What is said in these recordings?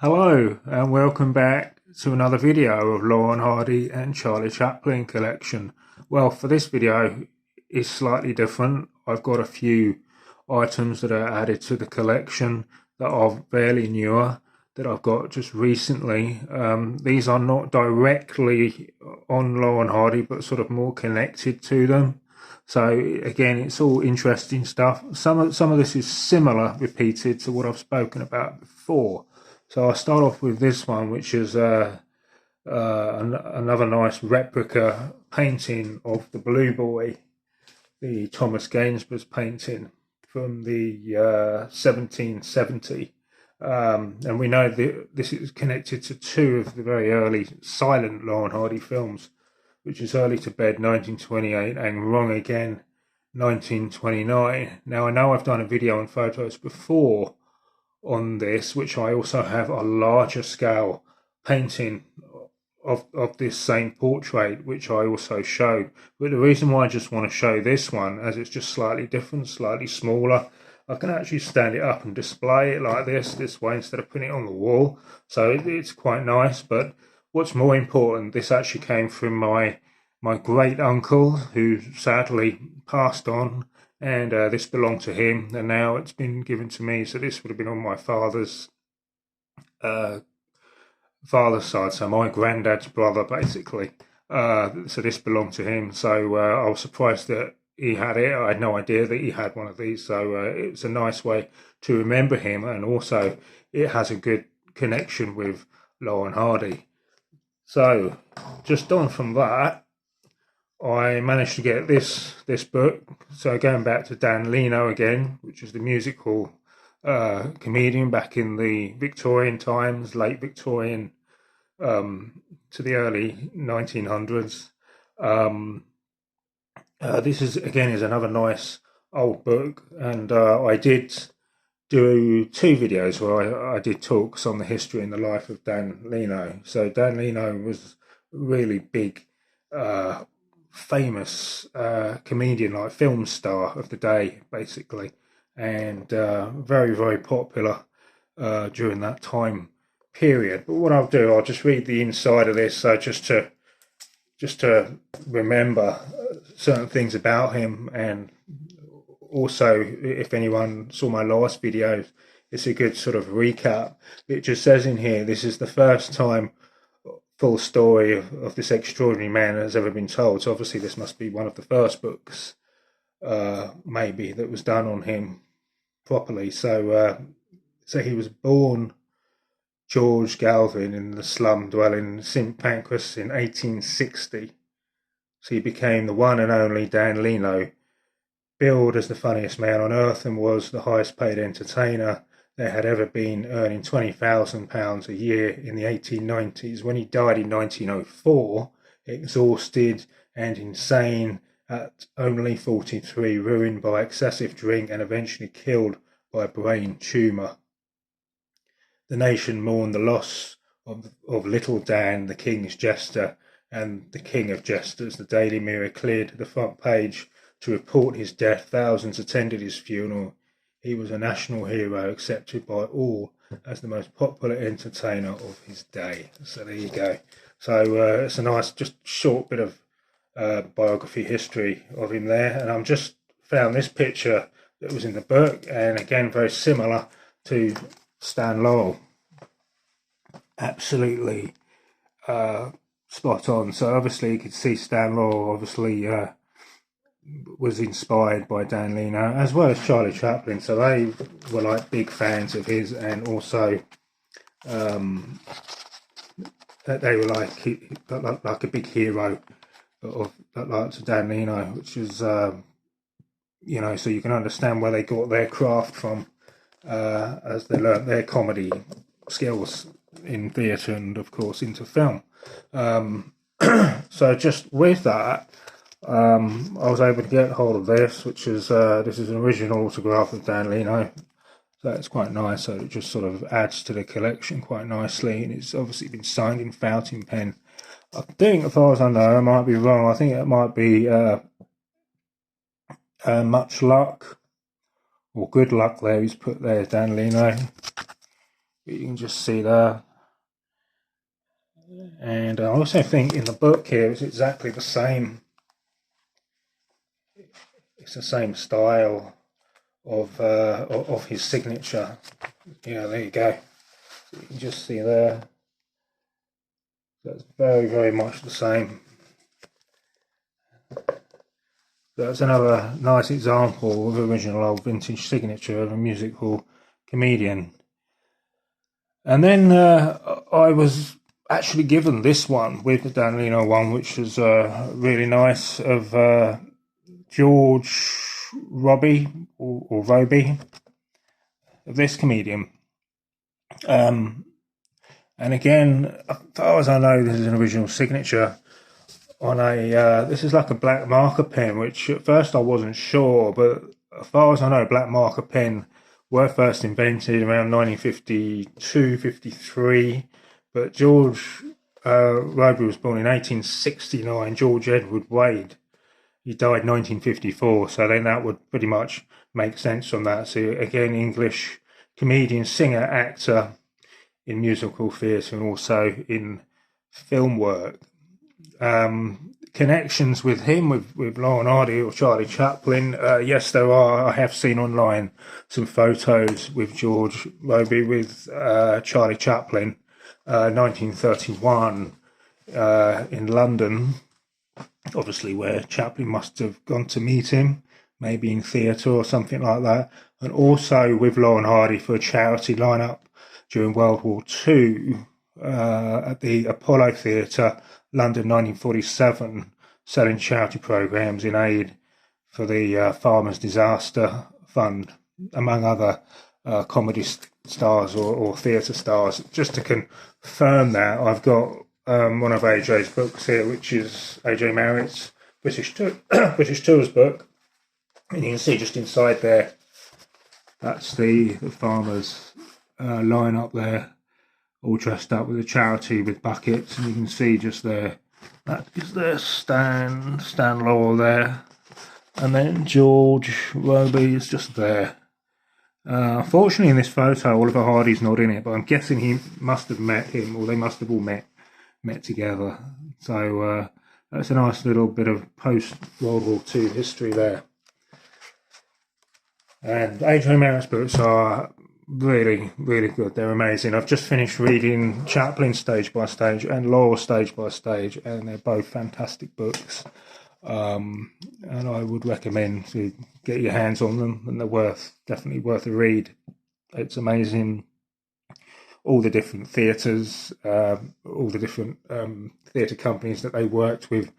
Hello and welcome back to another video of Laurel Hardy and Charlie Chaplin collection. Well, for this video is slightly different. I've got a few items that are added to the collection that are fairly newer that I've got just recently. These are not directly on Laurel Hardy but sort of more connected to them. So again, it's all interesting stuff. Some of this is similar, repeated to what I've spoken about before. So I'll start off with this one, which is another nice replica painting of the Blue Boy, the Thomas Gainsborough's painting from the 1770. And we know that this is connected to two of the very early silent Laurel Hardy films, which is Early to Bed 1928 and Wrong Again 1929. Now I know I've done a video on photos before on this, which I also have a larger scale painting of this same portrait, which I also showed. But the reason why I just want to show this one, as it's just slightly different, slightly smaller, I can actually stand it up and display it like this way instead of putting it on the wall. So it's quite nice. But what's more important, this actually came from my great uncle, who sadly passed on, and this belonged to him, and now it's been given to me. So this would have been on my father's side, so my granddad's brother, basically. So this belonged to him. So I was surprised that he had it. I had no idea that he had one of these. So it's a nice way to remember him, and also it has a good connection with Laurel Hardy. So just on from that, I managed to get this book. So going back to Dan Leno again, which is the musical comedian back in the Victorian times, late Victorian to the early 1900s. This is another nice old book, and I did do two videos where I did talks on the history and the life of Dan Leno. So Dan Leno was a really big, famous comedian, like film star of the day, basically, and very, very popular during that time period. But what I'll do, I'll just read the inside of this, so just to remember certain things about him, and also if anyone saw my last video, it's a good sort of recap. It just says in here, this is the first time full story of this extraordinary man has ever been told. So obviously this must be one of the first books maybe that was done on him properly. So he was born George Galvin in the slum dwelling in St Pancras in 1860. So he became the one and only Dan Leno, billed as the funniest man on earth, and was the highest paid entertainer there had ever been, earning £20,000 a year in the 1890s. When he died in 1904, exhausted and insane at only 43, ruined by excessive drink and eventually killed by a brain tumour. The nation mourned the loss of little Dan, the king's jester, and the king of jesters. The Daily Mirror cleared the front page to report his death. Thousands attended his funeral. He was a national hero, accepted by all as the most popular entertainer of his day. So there you go. So it's a nice, just short bit of biography history of him there. And I'm just found this picture that was in the book, and again, very similar to Stan Laurel. Absolutely spot on. So obviously you could see Stan Laurel obviously was inspired by Dan Leno, as well as Charlie Chaplin. So they were like big fans of his, and also that they were like a big hero of like to Dan Leno, which is so you can understand where they got their craft from as they learnt their comedy skills in theatre and of course into film. So just with that, I was able to get hold of this, which is this is an original autograph of Dan Leno. So it's quite nice. So it just sort of adds to the collection quite nicely, and it's obviously been signed in fountain pen. I think, as far as I know, I might be wrong. I think it might be Much Luck or Good Luck. There he's put there, Dan Leno. you can just see there. And I also think in the book here it's exactly the same. It's the same style of his signature. Yeah, there you go. So you can just see there. That's very, very much the same. That's another nice example of original old vintage signature of a music hall comedian. And then I was actually given this one with the Dan Leno one, which was really nice, of George Robey or Robey, of this comedian. And again, as far as I know, this is an original signature on a, this is like a black marker pen, which at first I wasn't sure, but as far as I know, black marker pen were first invented around 1952, 53, but George Robey was born in 1869, George Edward Wade. He died 1954, so then that would pretty much make sense from that. So again, English comedian, singer, actor in musical theatre and also in film work. Connections with him, with Laurel or Charlie Chaplin, yes, there are. I have seen online some photos with George Robey with Charlie Chaplin, 1931 in London, obviously where Chaplin must have gone to meet him, maybe in theatre or something like that, and also with Laurel for a charity lineup during World War II at the Apollo Theatre, London, 1947, selling charity programmes in aid for the Farmers Disaster Fund, among other comedy stars or theatre stars. Just to confirm that, I've got one of AJ's books here, which is AJ Marritt's British Tours book. And you can see just inside there, that's the farmers line up there, all dressed up with a charity with buckets, and you can see just there, that is their Stan Laurel there, and then George Robey is just there. Fortunately, in this photo, Oliver Hardy's not in it, but I'm guessing he must have met him, or they must have all met together. So that's a nice little bit of post-World War II history there. And Adrian Marritt's books are really, really good. They're amazing. I've just finished reading Chaplin Stage by Stage and Laurel Stage by Stage, and they're both fantastic books. And I would recommend to get your hands on them, and they're definitely worth a read. It's amazing. All the different theatres, all the different theatre companies that they worked with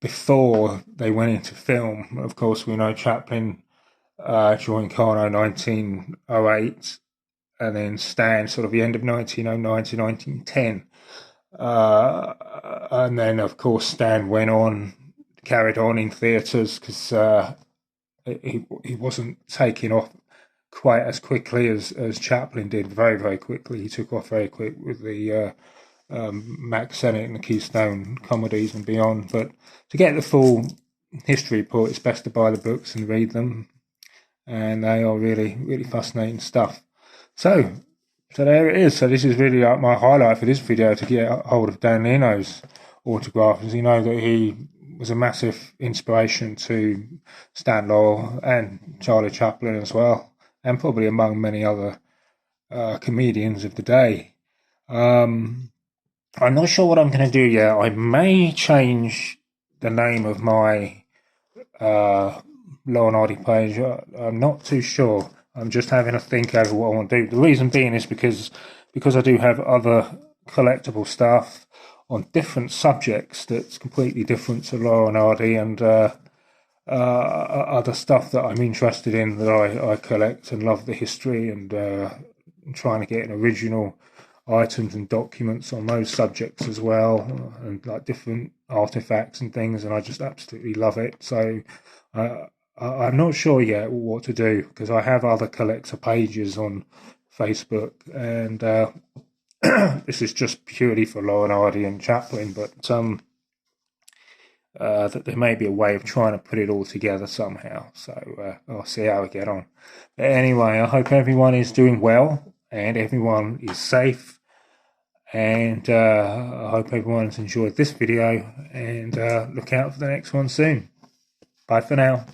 before they went into film. Of course, we know Chaplin joined Carno 1908, and then Stan sort of the end of 1909 to 1910. And then, of course, Stan carried on in theatres because he wasn't taking off quite as quickly as Chaplin did. Very, very quickly. He took off very quick with the Max Sennett and the Keystone comedies and beyond. But to get the full history report, it's best to buy the books and read them. And they are really, really fascinating stuff. So there it is. So this is really my highlight for this video, to get a hold of Dan Leno's autograph, as you know that he was a massive inspiration to Stan Laurel and Charlie Chaplin as well, and probably among many other comedians of the day. I'm not sure what I'm going to do yet. I may change the name of my Laurel page. I'm not too sure. I'm just having a think over what I want to do. The reason being is because I do have other collectible stuff on different subjects that's completely different to Laurel and Hardy, and other stuff that I'm interested in, that I collect and love the history, and trying to get an original items and documents on those subjects as well, and like different artifacts and things, and I just absolutely love it. So I'm not sure yet what to do, because I have other collector pages on Facebook, and this is just purely for Laurel Hardy and Chaplin, but that there may be a way of trying to put it all together somehow. So I'll see how we get on. But anyway, I hope everyone is doing well, and everyone is safe. And I hope everyone's enjoyed this video, and look out for the next one soon. Bye for now.